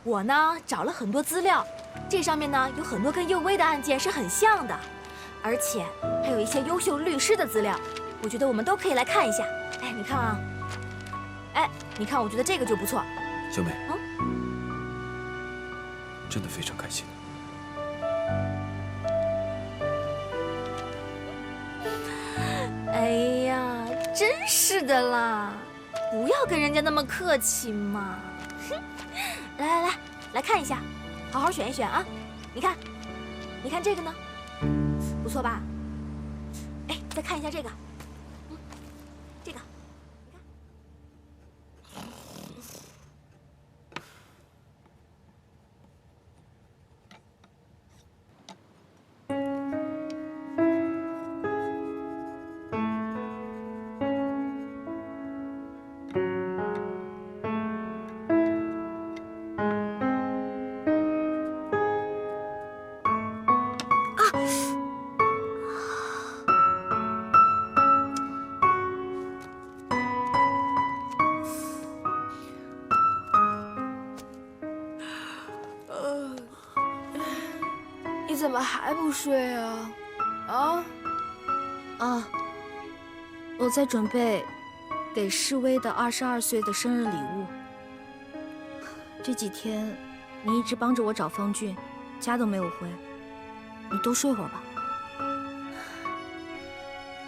我呢找了很多资料，这上面呢有很多跟佑薇的案件是很像的，而且还有一些优秀律师的资料，我觉得我们都可以来看一下。哎，你看啊，哎，你看，我觉得这个就不错。小美，真的非常开心。哎呀，真是的啦，不要跟人家那么客气嘛。哼，来看一下，好好选一选啊。你看这个呢，不错吧？哎，再看一下这个，这个，你怎么还不睡啊？我在准备给世威的22岁的生日礼物。这几天你一直帮着我找方俊，家都没有回，你多睡会儿吧。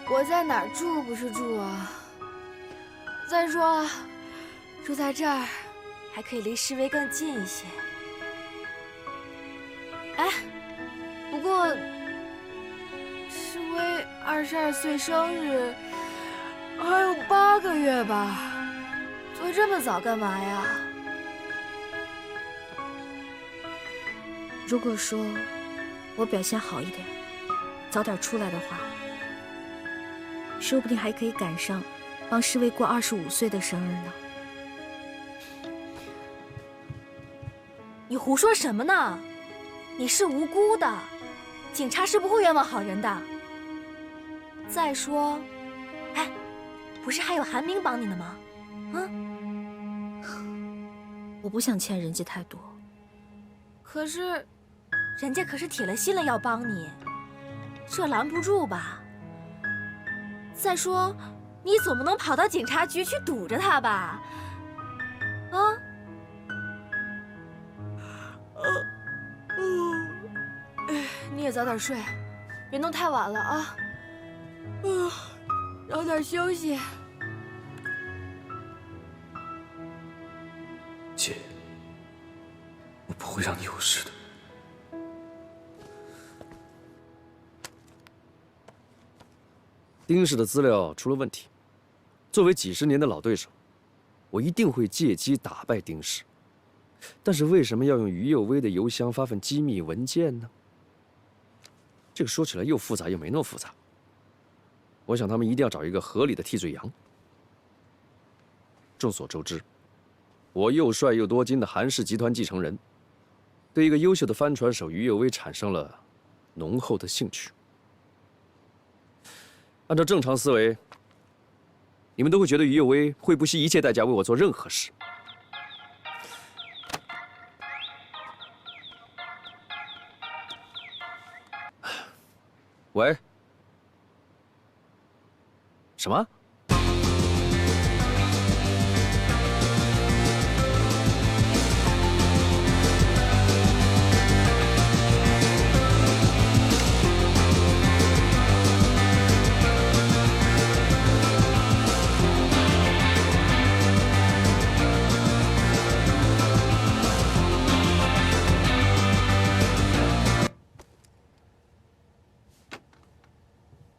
我在哪儿住不是住啊？再说了，住在这儿还可以离示威更近一些。哎，不过世威22岁生日还有8个月吧，做这么早干嘛呀？如果说我表现好一点，早点出来的话，说不定还可以赶上帮世威过25岁的生日呢。你胡说什么呢？你是无辜的，警察是不会冤枉好人的。再说，哎，不是还有韩冰帮你呢吗？我不想欠人家太多。可是，人家可是铁了心了要帮你，这拦不住吧？再说，你总不能跑到警察局去堵着他吧？你也早点睡，别弄太晚了啊。早点休息。姐，我不会让你有事的。丁氏的资料出了问题，作为几十年的老对手，我一定会借机打败丁氏。但是为什么要用于右威的邮箱发份机密文件呢？这个说起来又复杂又没那么复杂。我想他们一定要找一个合理的替罪羊。众所周知，我又帅又多金的韩氏集团继承人，对一个优秀的帆船手于右威产生了浓厚的兴趣。按照正常思维，你们都会觉得于右威会不惜一切代价为我做任何事。喂？什么？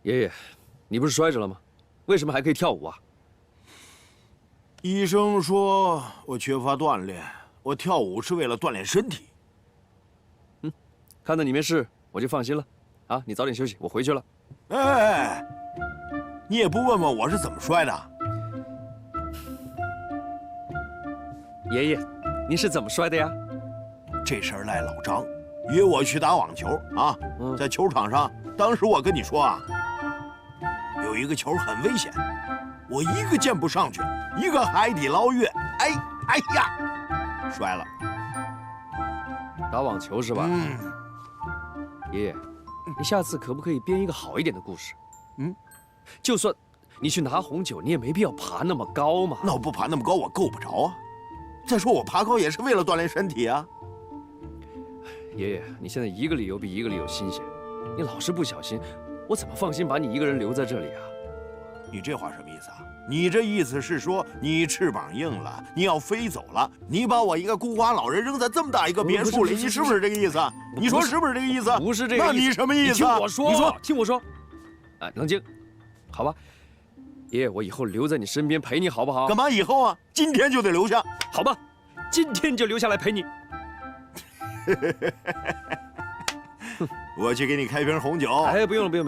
爷爷，你不是摔着了吗？为什么还可以跳舞啊？医生说我缺乏锻炼，我跳舞是为了锻炼身体。看到你没事，我就放心了。啊，你早点休息，我回去了。哎，你也不问问我是怎么摔的？爷爷，您是怎么摔的呀？这事儿赖老张，约我去打网球啊，在球场上，当时我跟你说啊，有一个球很危险，我一个箭步上去，一个海底捞月，哎呀，摔了。打网球是吧？爷爷，你下次可不可以编一个好一点的故事？就算你去拿红酒，你也没必要爬那么高嘛。那我不爬那么高，我够不着啊。再说我爬高也是为了锻炼身体啊。爷爷，你现在一个理由比一个理由新鲜，你老是不小心，我怎么放心把你一个人留在这里啊？你这话什么意思啊？你这意思是说你翅膀硬了，你要飞走了，你把我一个孤寡老人扔在这么大一个别墅里，你是不是这个意思？你说是不是这个意思？不是这个意思。那你什么意思？听我说，你说，听我说。哎，冷静，好吧。爷爷，我以后留在你身边陪你好不好？干嘛以后啊？今天就得留下？好吧，今天就留下来陪你。我去给你开瓶红酒。哎，不用了，不用。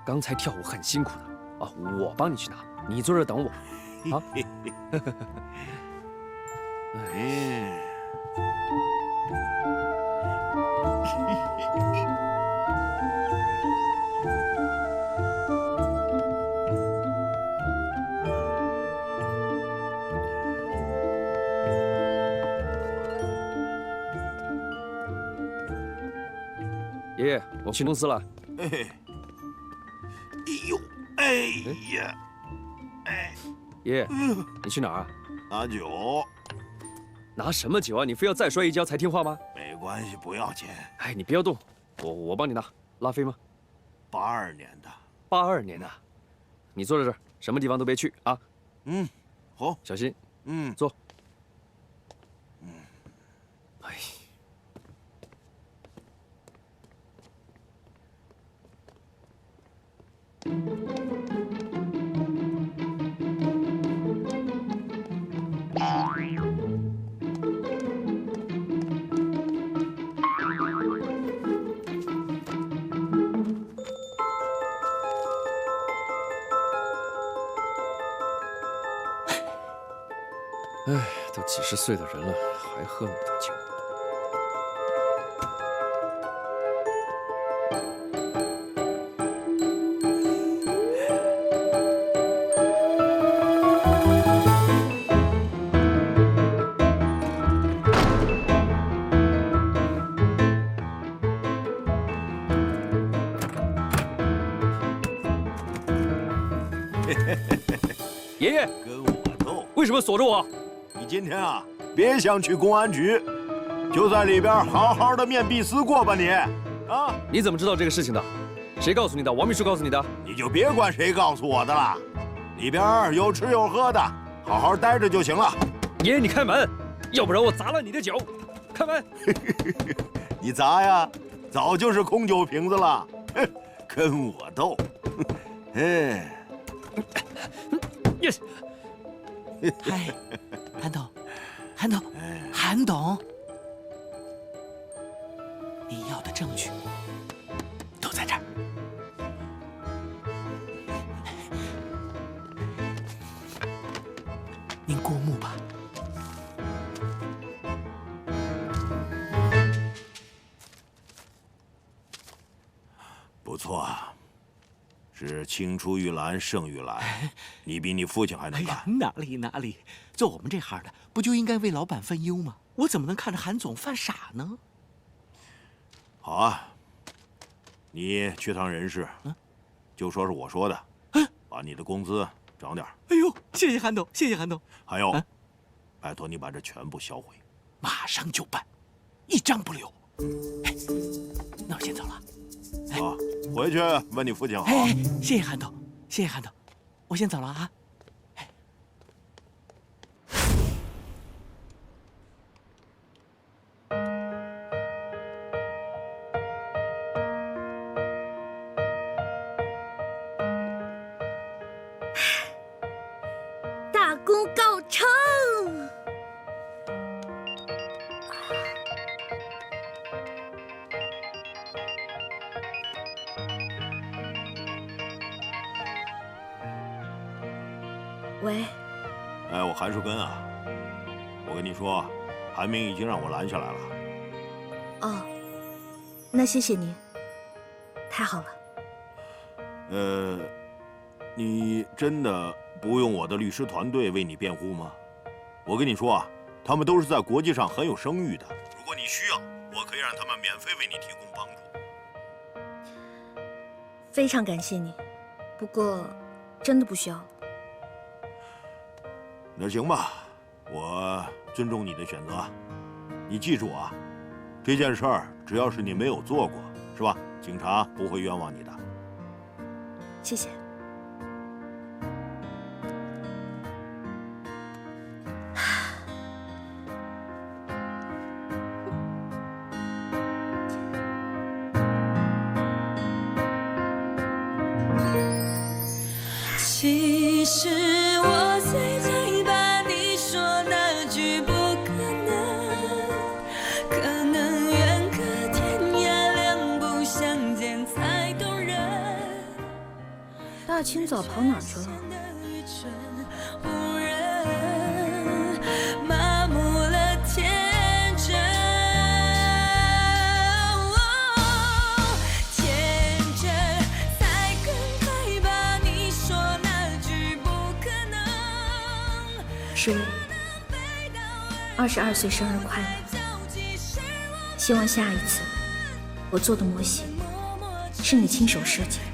刚才跳舞很辛苦的啊，我帮你去拿，你坐这等我，啊。爷爷，我去公司了。哎呦，哎呀，爷爷，你去哪儿啊？拿酒。拿什么酒啊？你非要再摔一跤才听话吗？没关系，不要紧。哎，你不要动，我帮你拿。拉菲吗？82年的。82年的。你坐在这儿，什么地方都别去啊。好，小心。坐。哎。哎，都几十岁的人了，还喝那么多酒。爷爷，跟我斗？为什么锁着我？你今天啊，别想去公安局，就在里边好好的面壁思过吧你。啊？你怎么知道这个事情的？谁告诉你的？王秘书告诉你的？你就别管谁告诉我的了，里边有吃有喝的，好好待着就行了。爷爷，你开门，要不然我砸了你的酒。开门。你砸呀，早就是空酒瓶子了。跟我斗。哎。Yes。嗨，韩董，韩董，你要的证据都在这儿。您过目吧。不错啊。是青出于蓝胜于蓝，你比你父亲还能干。哪里，做我们这行的不就应该为老板分忧吗？我怎么能看着韩总犯傻呢？好啊，你去趟人事，就说是我说的，把你的工资涨点。哎呦，谢谢韩董，谢谢韩董。还有，拜托你把这全部销毁，马上就办，一张不留。那我先走了。好，回去问你父亲好。谢谢韩董，谢谢韩董，我先走了啊。大功告成！喂，哎，我韩树根啊，我跟你说，韩明已经让我拦下来了。哦，那谢谢您，太好了。你真的不用我的律师团队为你辩护吗？我跟你说啊，他们都是在国际上很有声誉的。如果你需要，我可以让他们免费为你提供帮助。非常感谢你，不过真的不需要了。那行吧，我尊重你的选择。你记住啊，这件事儿只要是你没有做过，是吧？警察不会冤枉你的。谢谢。其实我最害怕你说那句不可能，可能远隔天涯，两不相见才动人。大清早跑哪儿去了？忽然麻木了天真，天真才更害怕你说那句不可能。诗薇，22岁生日快乐！希望下一次我做的模型是你亲手设计的。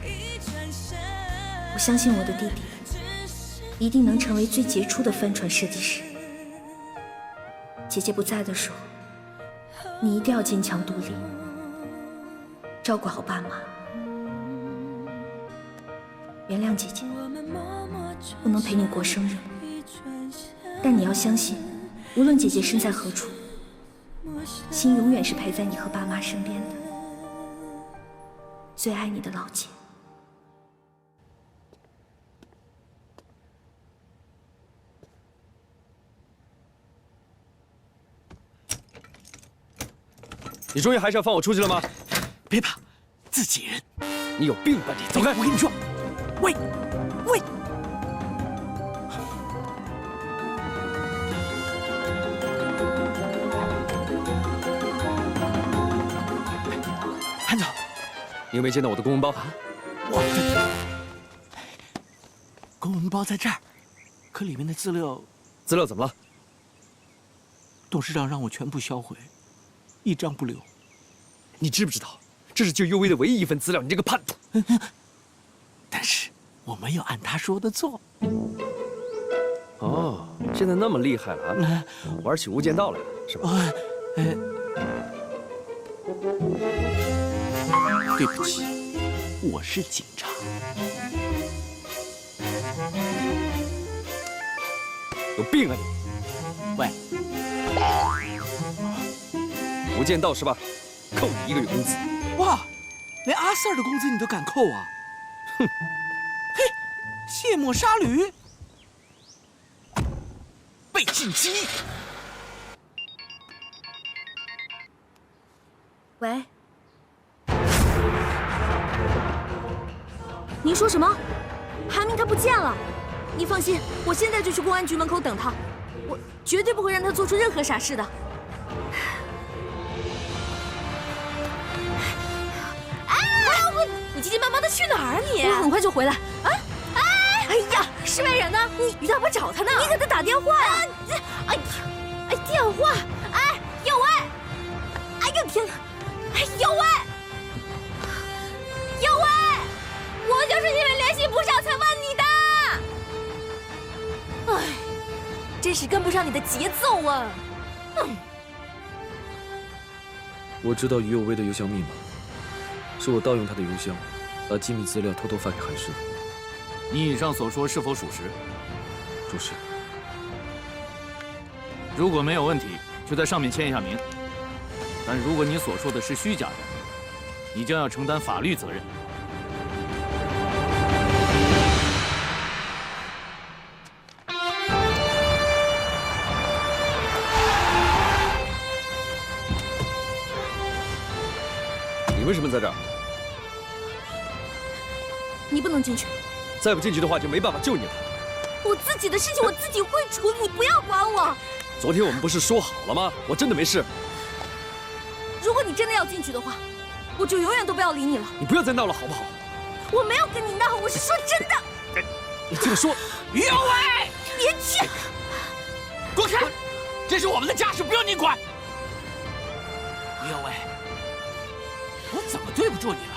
我相信我的弟弟一定能成为最杰出的帆船设计师。姐姐不在的时候，你一定要坚强独立，照顾好爸妈。原谅姐姐，不能陪你过生日，但你要相信，无论姐姐身在何处，心永远是陪在你和爸妈身边的。最爱你的老姐。你终于还是要放我出去了吗？别怕，自己人。你有病吧你！走开！我跟你说，喂，韩总，你有没有见到我的公文包？我的公文包在这儿，可里面的资料怎么了？董事长让我全部销毁，一张不留。你知不知道，这是救幽微的唯一一份资料？你这个叛徒！但是我没有按他说的做。哦，现在那么厉害了啊！玩起无间道来了，是吧？对不起，我是警察。有病啊你！喂，无间道是吧？扣你1个月工资。哇，连阿 Sir 的工资你都敢扣啊？哼，嘿，卸磨杀驴，被晋级。喂，您说什么？韩明他不见了。你放心，我现在就去公安局门口等他，我绝对不会让他做出任何傻事的。你急急忙忙的去哪儿啊你？我很快就回来。啊！哎呀，室外人呢？你干嘛找他呢？你给他打电话呀！哎呀，哎，电话！哎，有喂！哎呀天哪！哎，有喂！有喂！我就是因为联系不上才问你的。哎，真是跟不上你的节奏啊！我知道于有为的邮箱密码，是我盗用他的邮箱，把机密资料偷偷发给韩氏的。你以上所说是否属实？属实。如果没有问题，就在上面签一下名。但如果你所说的是虚假的，你将要承担法律责任。你为什么在这儿？你不能进去。再不进去的话，就没办法救你了。我自己的事情我自己会处理，你不要管我。昨天我们不是说好了吗？我真的没事。如果你真的要进去的话，我就永远都不要理你了。你不要再闹了，好不好？我没有跟你闹，我是说真的。你听我说，于有为，别去！滚开！这是我们的家事，不用你管。岳威，我怎么对不住你了？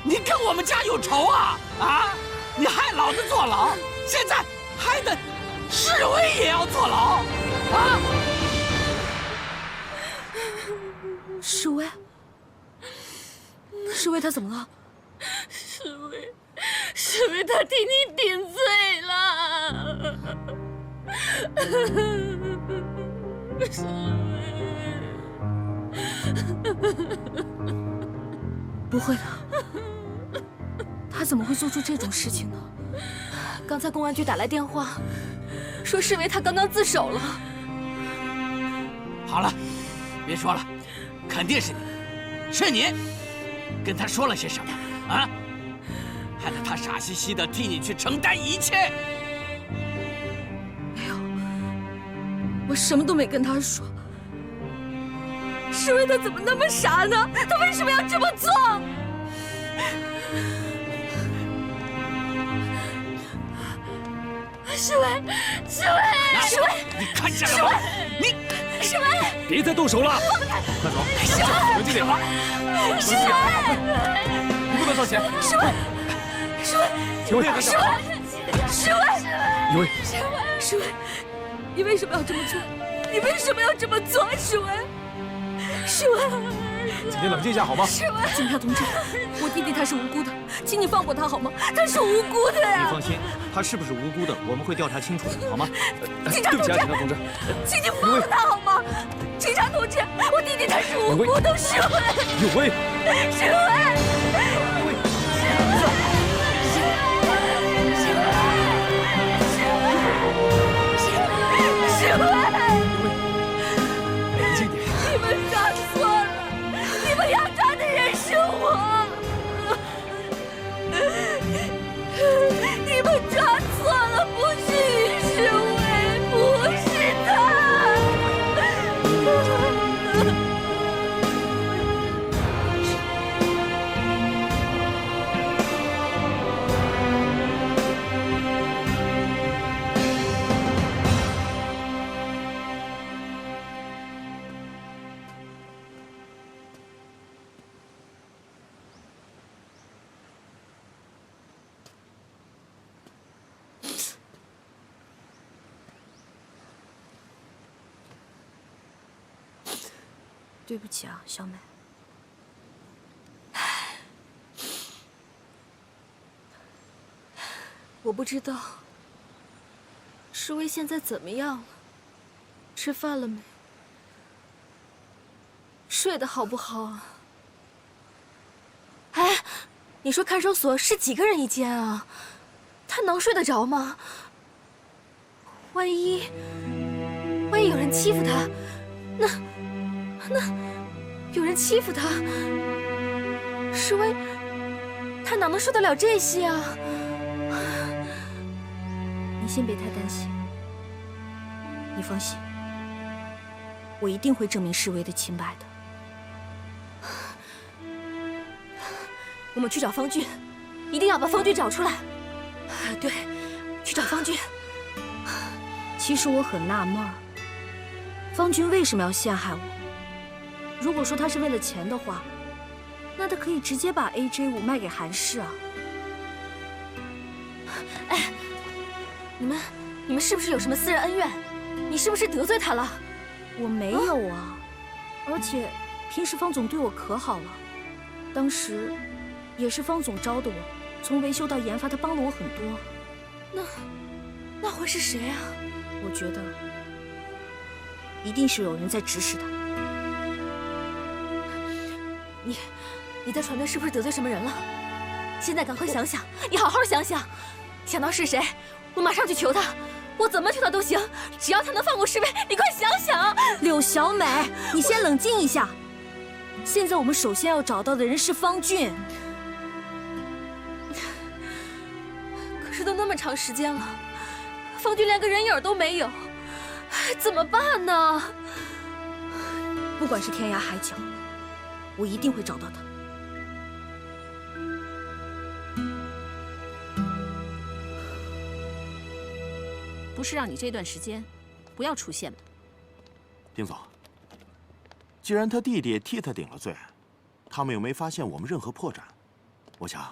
你跟我们家有仇啊！啊！你害老子坐牢，现在害得世威也要坐牢啊！世威，世威他怎么了？世威他替你顶罪了。世不会的，他怎么会做出这种事情呢？刚才公安局打来电话，说世威他刚刚自首了。好了，别说了，肯定是你，是你跟他说了些什么啊？害得他傻兮兮的替你去承担一切。没有，我什么都没跟他说。世威他怎么那么傻呢？他为什么要这么做？世威，你看见了吗？你世威，别再动手了！快走，手机电话，世威，你不能上前。世威，有位，世威，有位，世威，你为什么要这么做？你为什么要这么做？世威，世威，请你冷静一下好吗？警察同志，我弟弟他是无辜的，请你放过他好吗？他是无辜的呀！你放心，他是不是无辜的，我们会调查清楚的，好吗？警察同志，对不起啊，警察同志，请你放过他好吗？警察同志，我弟弟他是无辜的，世威，有位，世威。冷静点。你们抓错了，你们要抓的人是我。你们抓错了，不是于世威，不是他。对不起啊，小美。我不知道世威现在怎么样了，吃饭了没？睡得好不好啊？哎，你说看守所是几个人一间啊？他能睡得着吗？万一有人欺负他，那有人欺负他，世威他哪能受得了这些啊？你先别太担心，你放心，我一定会证明世威的清白的。我们去找方俊，一定要把方俊找出来。对，去找方俊。其实我很纳闷儿，方俊为什么要陷害我？如果说他是为了钱的话，那他可以直接把 AJ5卖给韩氏啊。哎，你们是不是有什么私人恩怨？你是不是得罪他了？我没有啊，而且平时方总对我可好了，当时也是方总招的我，从维修到研发，他帮了我很多。那会是谁啊？我觉得一定是有人在指使他。你在船队是不是得罪什么人了？现在赶快想想，你好好想想，想到是谁，我马上去求他，我怎么求他都行，只要他能放过世威，你快想想。柳小美，你先冷静一下。现在我们首先要找到的人是方俊。可是都那么长时间了，方俊连个人影都没有，怎么办呢？不管是天涯海角，我一定会找到他。不是让你这段时间不要出现吗？丁总，既然他弟弟替他顶了罪，他们又没发现我们任何破绽，我想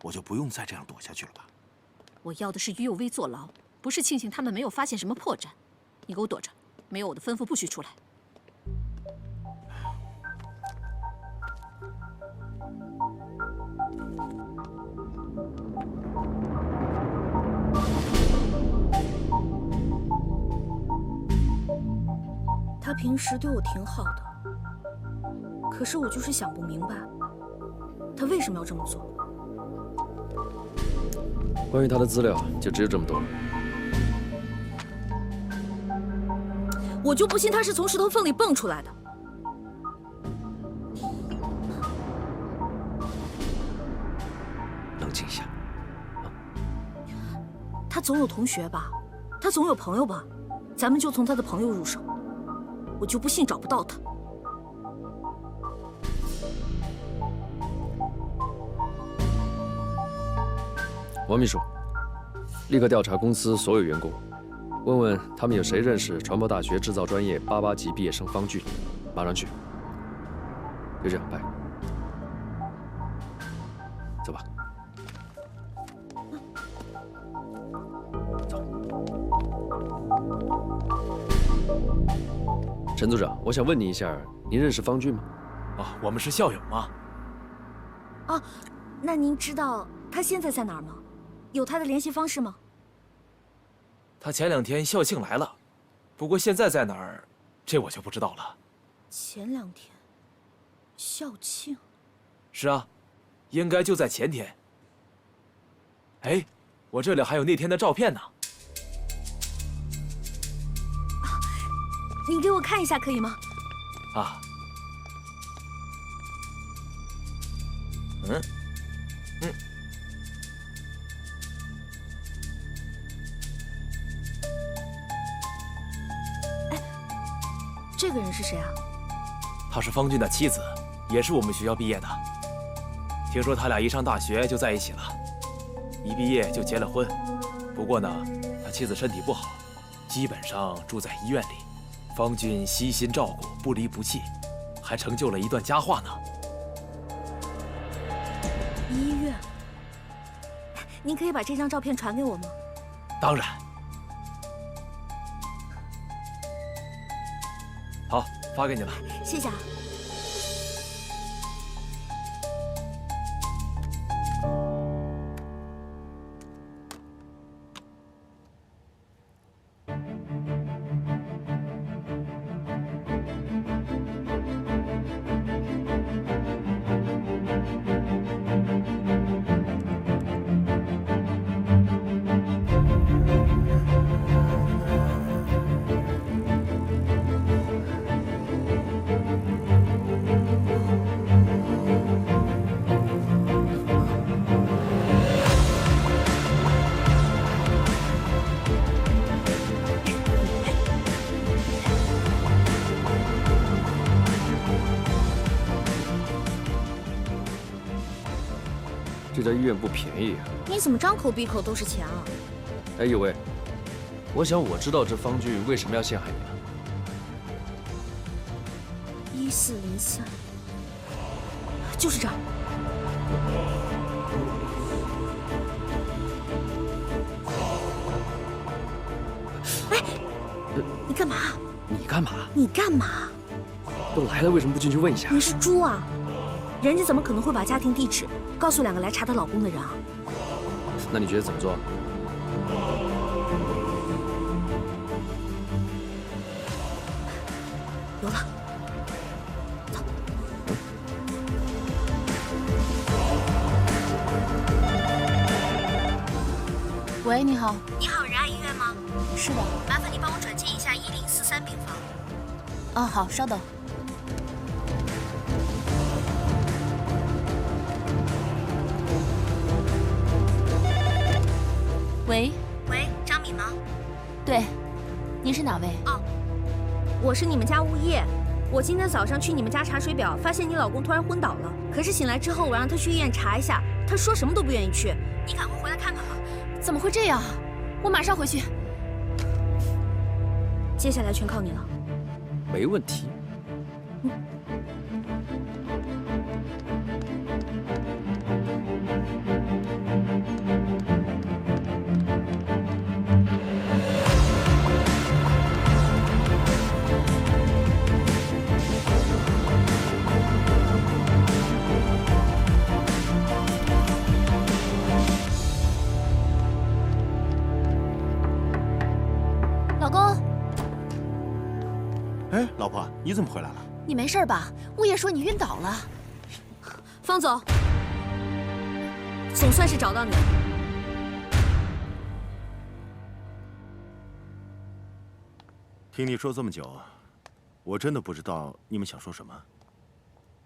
我就不用再这样躲下去了吧。我要的是于有为坐牢，不是庆幸他们没有发现什么破绽。你给我躲着，没有我的吩咐不许出来。他平时对我挺好的，可是我就是想不明白，他为什么要这么做。关于他的资料就只有这么多了。我就不信他是从石头缝里蹦出来的。冷静一下。他总有同学吧，他总有朋友吧，咱们就从他的朋友入手。我就不信找不到他。王秘书，立刻调查公司所有员工，问问他们有谁认识传播大学制造专业88级毕业生方俊。马上去。就这样，拜。走吧。走。陈组长，我想问你一下，您认识方俊吗？啊，我们是校友吗？啊，那您知道他现在在哪儿吗？有他的联系方式吗？他前2天校庆来了，不过现在在哪儿，这我就不知道了。前2天校庆？是啊，应该就在前天。哎，我这里还有那天的照片呢。你给我看一下可以吗？啊。这个人是谁啊？她是方俊的妻子，也是我们学校毕业的。听说他俩一上大学就在一起了，一毕业就结了婚。不过呢，他妻子身体不好，基本上住在医院里。方俊悉心照顾，不离不弃，还成就了一段佳话呢。医院？您可以把这张照片传给我吗？当然。好，发给你了。谢谢啊。这家医院不便宜啊！你怎么张口闭口都是钱啊？哎，有为，我想我知道这方俊为什么要陷害你了。1403，就是这儿。哎，你干嘛？你干嘛？你干嘛？都来了，为什么不进去问一下？你是猪啊！人家怎么可能会把家庭地址告诉2个来查她老公的人啊？那你觉得怎么做？有了，走。喂，你好。你好，仁爱医院吗？是的。麻烦你帮我转接一下1043病房。啊，好，稍等。喂，张敏吗？对，您是哪位？哦，我是你们家物业。我今天早上去你们家查水表，发现你老公突然昏倒了。可是醒来之后，我让他去医院查一下，他说什么都不愿意去。你赶快回来看看吧。怎么会这样？我马上回去。接下来全靠你了。没问题。哎，老婆，你怎么回来了？你没事吧？物业说你晕倒了。方总，总算是找到你了。听你说这么久，我真的不知道你们想说什么。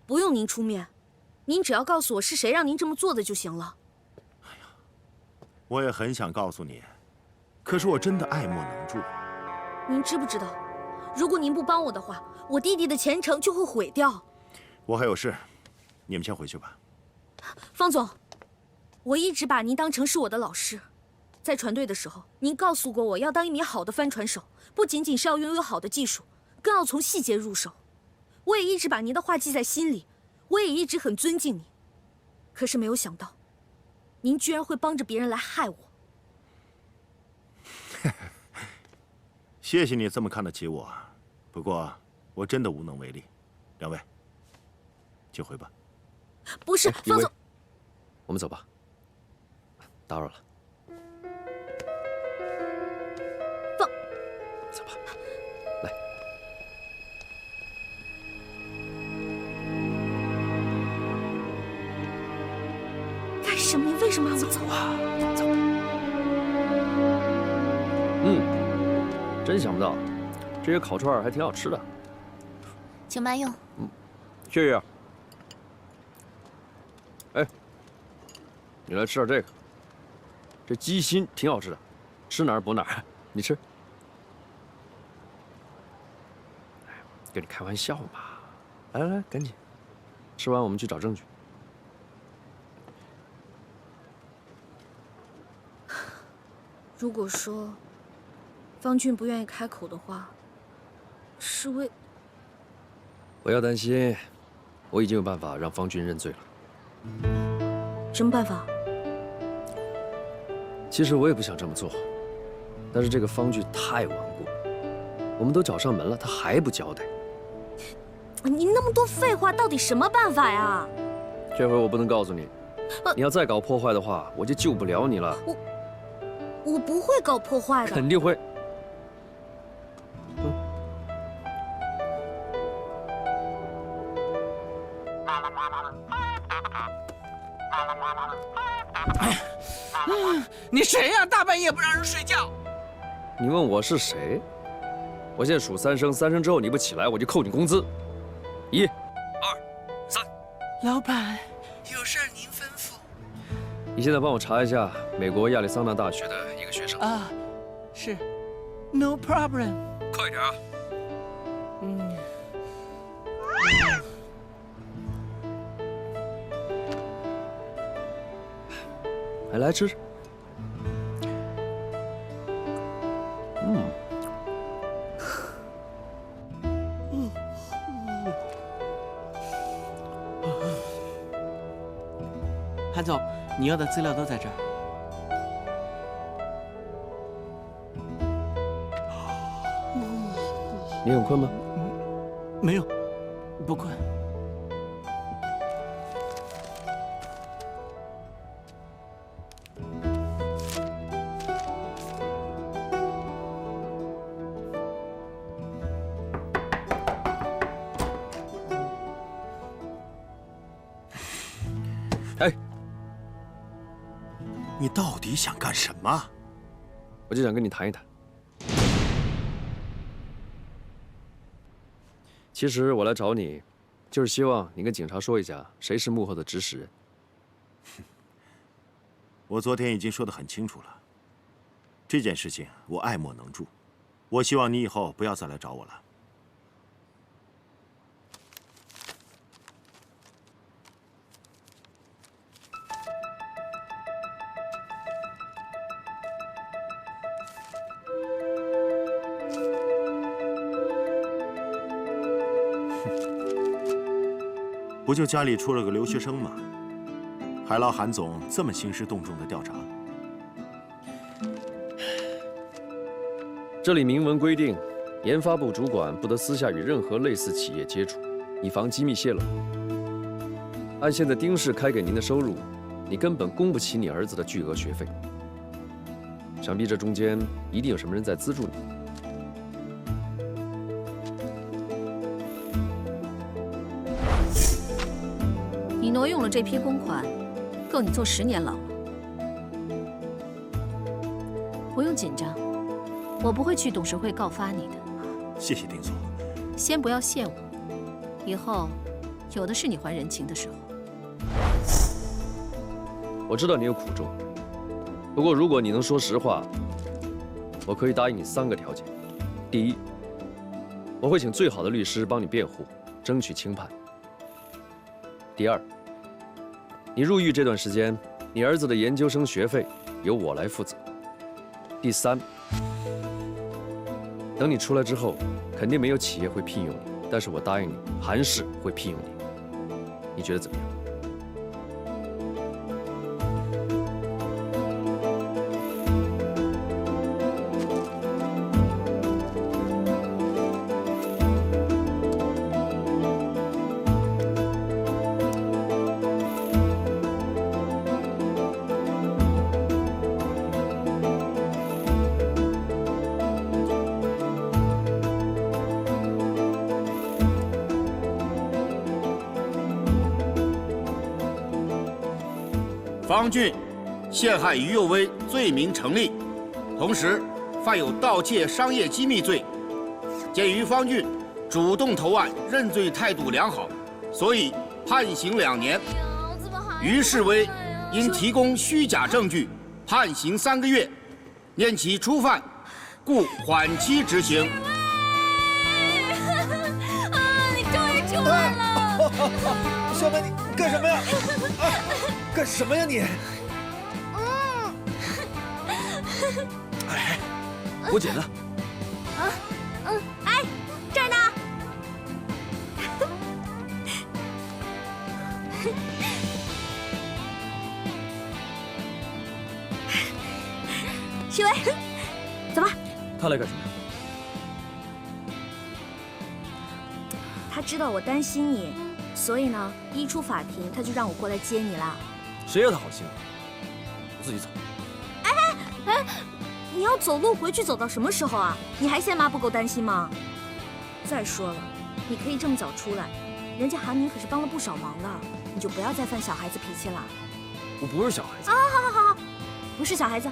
不用您出面，您只要告诉我是谁让您这么做的就行了。我也很想告诉你，可是我真的爱莫能助。您知不知道，如果您不帮我的话，我弟弟的前程就会毁掉。我还有事，你们先回去吧。方总，我一直把您当成是我的老师，在船队的时候，您告诉过我要当一名好的帆船手，不仅仅是要拥有好的技术，更要从细节入手。我也一直把您的话记在心里，我也一直很尊敬你。可是没有想到，您居然会帮着别人来害我。谢谢你这么看得起我，不过我真的无能为力。两位，就回吧。不是，方总，我们走吧，打扰了。走吧，来。干什么？你为什么让我走啊？走。真想不到，这些烤串还挺好吃的。请慢用。谢谢。哎，你来吃点这个，这鸡心挺好吃的，吃哪儿补哪儿。你吃。跟你开玩笑嘛。来来来，赶紧，吃完我们去找证据。如果说方俊不愿意开口的话，是为……不要担心，我已经有办法让方俊认罪了。什么办法？其实我也不想这么做，但是这个方俊太顽固，我们都找上门了，他还不交代。你那么多废话，到底什么办法呀？这回我不能告诉你，你要再搞破坏的话，我就救不了你了。我不会搞破坏的。肯定会。你谁呀？大半夜不让人睡觉。你问我是谁？我现在数3声，3声之后你不起来，我就扣你工资。1、2、3。老板，有事您吩咐。你现在帮我查一下美国亚利桑那大学的一个学生。啊，是 ，No problem。快点啊！来吃吃。韩总，你要的资料都在这儿。你很困吗？没有，不困。哎，你到底想干什么？我就想跟你谈一谈。其实我来找你，就是希望你跟警察说一下谁是幕后的指使人。我昨天已经说得很清楚了，这件事情我爱莫能助。我希望你以后不要再来找我了。不就家里出了个留学生吗？还劳韩总这么兴师动众的调查。这里明文规定，研发部主管不得私下与任何类似企业接触，以防机密泄露。按现在丁氏开给您的收入，你根本供不起你儿子的巨额学费。想必这中间一定有什么人在资助你。挪用了这批公款，够你坐10年牢了。不用紧张，我不会去董事会告发你的。谢谢丁总。先不要谢我，以后有的是你还人情的时候。我知道你有苦衷，不过如果你能说实话，我可以答应你3个条件。第一，我会请最好的律师帮你辩护，争取轻判。第二，你入狱这段时间，你儿子的研究生学费由我来负责。第三，等你出来之后，肯定没有企业会聘用你，但是我答应你，韩氏会聘用你。你觉得怎么样？方俊陷害于右威罪名成立，同时犯有盗窃商业机密罪。鉴于方俊主动投案、认罪态度良好，所以判刑2年。于世威因提供虚假证据，判刑3个月，念其初犯，故缓期执行。你终于出来了！小梅，你干什么呀？啊，干什么呀你？哎，我姐呢？哎，这儿呢。世威，走吧。他来干什么？他知道我担心你，所以呢，一出法庭他就让我过来接你了。谁要他好心啊？我自己走。哎，你要走路回去走到什么时候啊？你还嫌妈不够担心吗？再说了，你可以这么早出来，人家韩明可是帮了不少忙的，你就不要再犯小孩子脾气了。我不是小孩子啊！好，不是小孩子。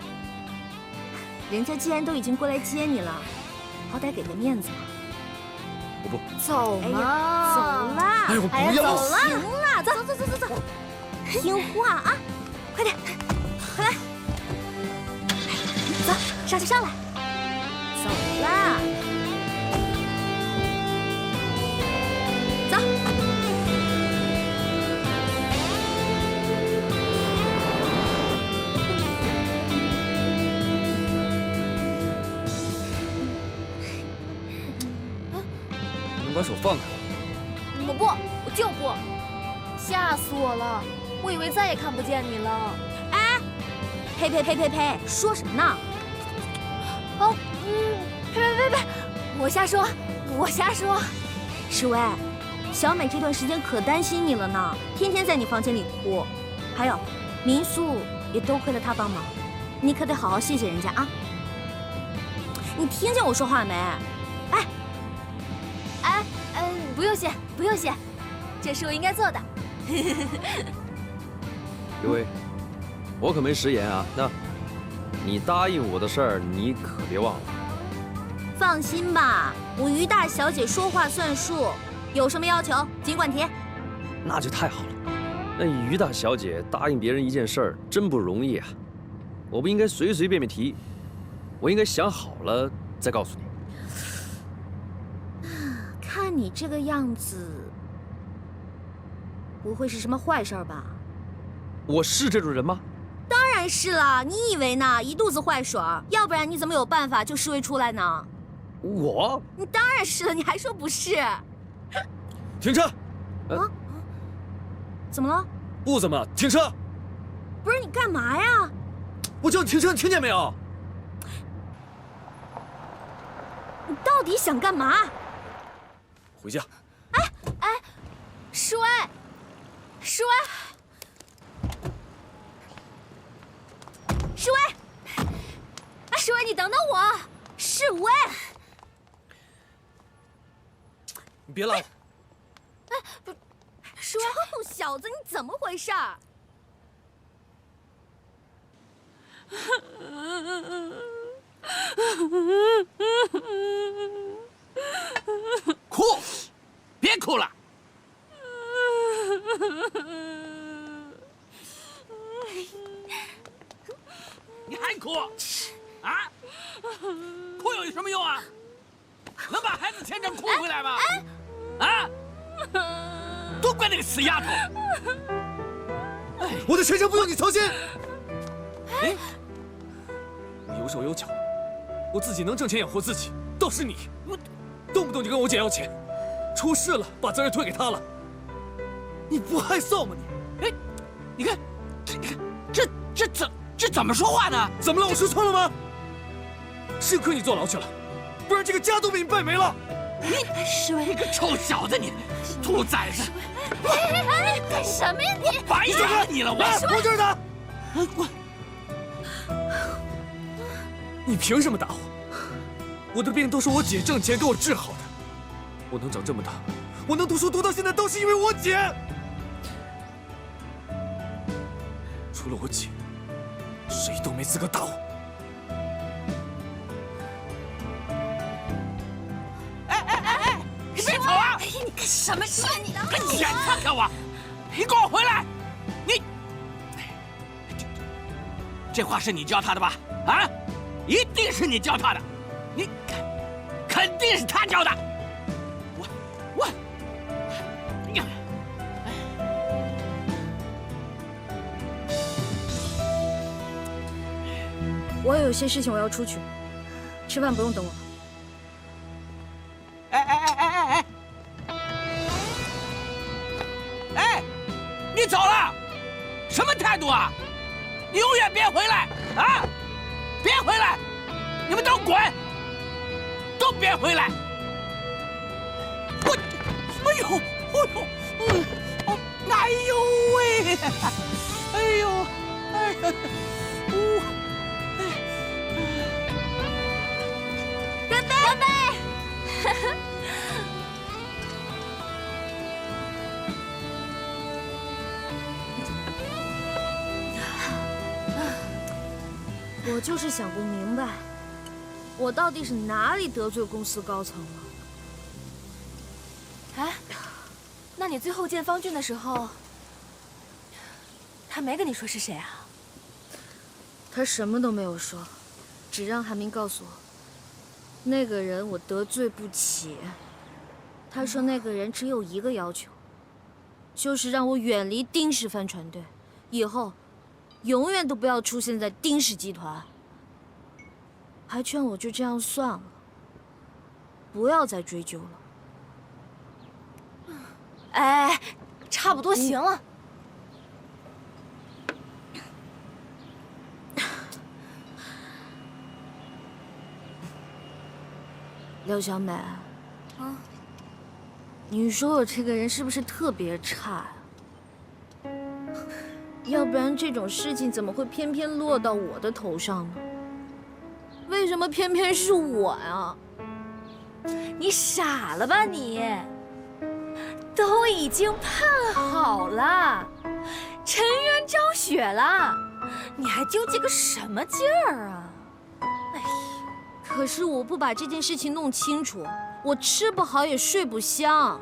人家既然都已经过来接你了，好歹给个面子嘛。我不走嘛，走啦！哎，我不要！走啦！行啦，走，听话啊！快点，快来！走，上去上来。走啦！走。你把手放开！我不，我就不！吓死我了！我以为再也看不见你了。哎，呸！说什么呢？哦，呸！我瞎说。世威，小美这段时间可担心你了呢，天天在你房间里哭。还有，民宿也多亏了她帮忙，你可得好好谢谢人家啊！你听见我说话没？不用谢，这是我应该做的。于威，我可没食言啊。那，你答应我的事儿，你可别忘了。放心吧，我于大小姐说话算数，有什么要求尽管提。那就太好了。那于大小姐答应别人一件事儿，真不容易啊。我不应该随便提，我应该想好了再告诉你。看你这个样子，不会是什么坏事吧？我是这种人吗？当然是了，你以为呢？一肚子坏水儿，要不然你怎么有办法就示威出来呢？我？你当然是了，你还说不是？停车！怎么了？不怎么，停车！不是你干嘛呀？我叫你停车，你听见没有？你到底想干嘛？回家。哎，世威，世威，你等等我，世威。你别拉我！不，世威，臭小子，你怎么回事儿？哭，别哭了。你还哭？啊？哭有什么用啊？能把孩子牵成哭回来吗？啊？都怪那个死丫头！我的前程不用你操心。哎，我有手有脚，我自己能挣钱养活自己。倒是你，动不动就跟我姐要钱，出事了把责任推给她了。你不害臊吗你？哎，你看，这怎么说话呢？怎么了？我说错了吗？幸亏你坐牢去了，不然这个家都被你败没了。世威，你个臭小子，你兔崽子！哎，干什么呀你？白打你了，我这儿的。你凭什么打我？我的病都是我姐挣钱给我治好的，我能长这么大，我能读书读到现在，都是因为我姐。除了我姐，谁都没资格打我。你别走啊！哎呀，你干什么事啊你？你眼看看我，你给我回来！你，这话是你教他的吧？啊，一定是你教他的，你肯定是他教的。我有些事情我要出去，吃饭不用等我。哎，你走了，什么态度啊？你永远别回来啊！别回来，你们都滚，都别回来！我，哎呦，哎呦喂，哎呦，哎呀，干杯！干杯！我就是想不明白，我到底是哪里得罪公司高层了？哎，那你最后见方俊的时候，他没跟你说是谁啊？他什么都没有说，只让韩明告诉我，那个人我得罪不起。他说那个人只有一个要求，就是让我远离丁氏帆船队，以后永远都不要出现在丁氏集团。还劝我就这样算了，不要再追究了。哎，差不多行了。刘小美，你说我这个人是不是特别差呀？要不然这种事情怎么会偏偏落到我的头上呢？为什么偏偏是我呀？你傻了吧你？都已经判好了，沉冤昭雪了，你还纠结个什么劲儿啊？哎呀，可是我不把这件事情弄清楚，我吃不好也睡不香。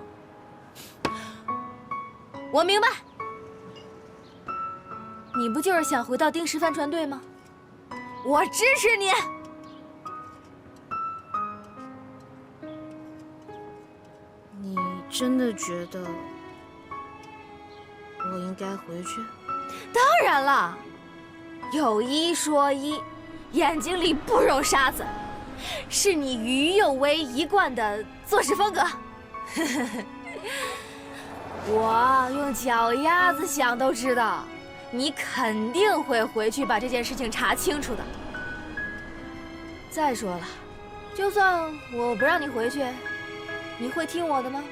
我明白，你不就是想回到丁氏帆船队吗？我支持你。你真的觉得我应该回去？当然了，有一说一，眼睛里不揉沙子，是你于右威一贯的做事风格。我用脚丫子想都知道，你肯定会回去把这件事情查清楚的。再说了，就算我不让你回去，你会听我的吗？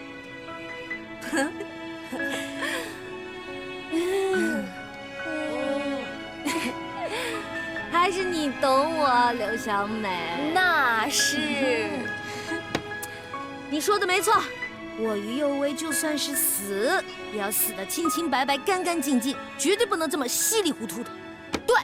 还是你懂我，刘小美。那是。你说的没错，我于右威就算是死，也要死得清清白白、干干净净，绝对不能这么稀里糊涂的。对。